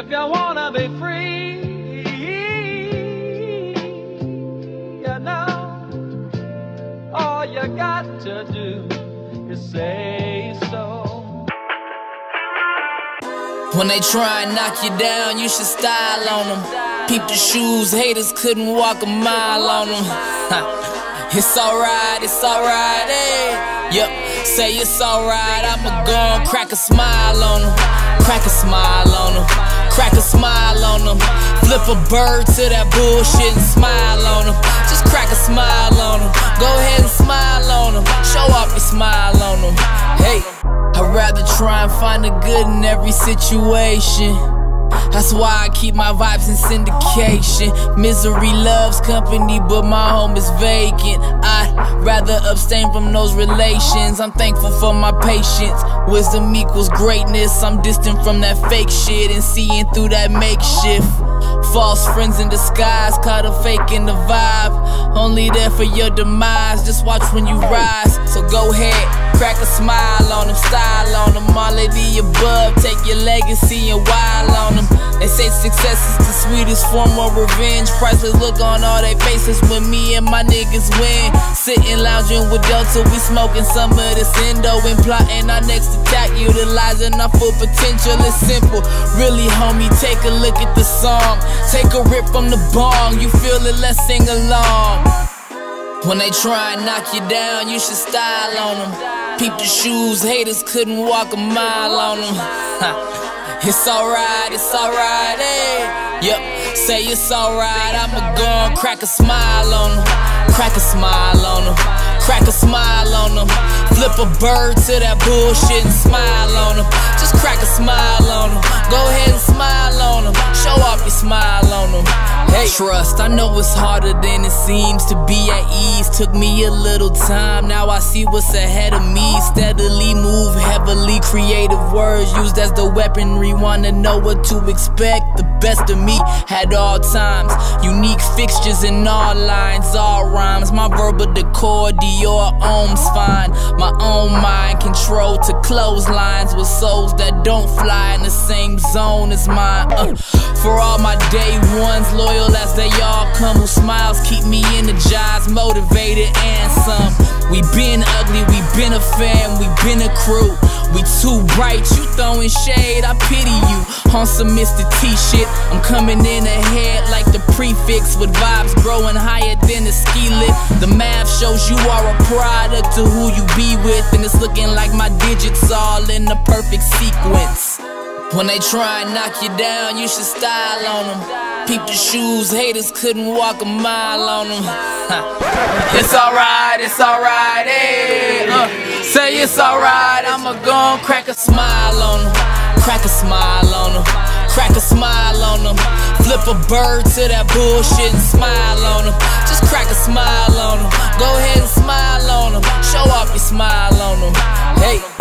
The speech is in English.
If you wanna be free, you know, all you got to do is say so. When they try and knock you down, you should style on them. Peep the shoes, haters couldn't walk a mile on them. It's alright, hey. Yup, say it's alright, I'ma go and crack a smile on them. Crack a smile on them, crack a smile on them. Flip a bird to that bullshit and smile on them. Just crack a smile on them, go ahead and smile on them. Show off your smile on them, hey. I'd rather try and find the good in every situation. That's why I keep my vibes in syndication. Misery loves company, but my home is vacant. I'd rather abstain from those relations. I'm thankful for my patience. Wisdom equals greatness. I'm distant from that fake shit and seeing through that makeshift. False friends in disguise, caught a fake in the vibe. Only there for your demise, just watch when you rise. So go ahead, crack a smile on them, style on them. All of the above, take your legacy and wild on them. They say success is the sweetest form of revenge. Priceless look on all they faces when me and my niggas win. Sitting lounging with Delta, we smoking some of this Indo and plotting our next attack, utilizing our full potential. It's simple, really homie, take a look at the song. Take a rip from the bong, you feel it, let's sing along. When they try and knock you down, you should style on them. Peep the shoes, haters couldn't walk a mile on them. It's alright, hey. Yup, say it's alright, I'ma go and crack a smile on them. Crack a smile on them, crack a smile on them. Flip a bird to that bullshit and smile on them. Just crack a smile on them, go ahead and smile on them. Show off your smile on them, hey. Trust, I know it's harder than it seems to be at ease. Took me a little time, now I see what's ahead of me. Steadily move heavily, creative words used as the weaponry. Wanna know what to expect, the best of me at all times. Unique fixtures in all lines, all rhymes. My verbal decor, Dior ohms fine. My own mind control to clotheslines with souls that don't fly in the same zone as mine. For all my day ones, loyal as they all come, whose smiles keep me energized, motivated, and some. We been ugly, we been a fam, we been a crew. We too bright, you throwing shade, I pity you. On some Mr. T shit, I'm coming in ahead like the prefix, with vibes growing higher than the ski lift. The math shows you are a product to who you be with, and it's looking like my digits all in the perfect sequence. When they try and knock you down, you should style on them. Peep the shoes, haters couldn't walk a mile on them. It's alright, hey. Say it's alright, I'ma go and crack a smile on them. Crack a smile on them, crack a smile on them. Flip a bird to that bullshit and smile on them. Just crack a smile on them, go ahead and smile on them. Show off your smile on them, hey.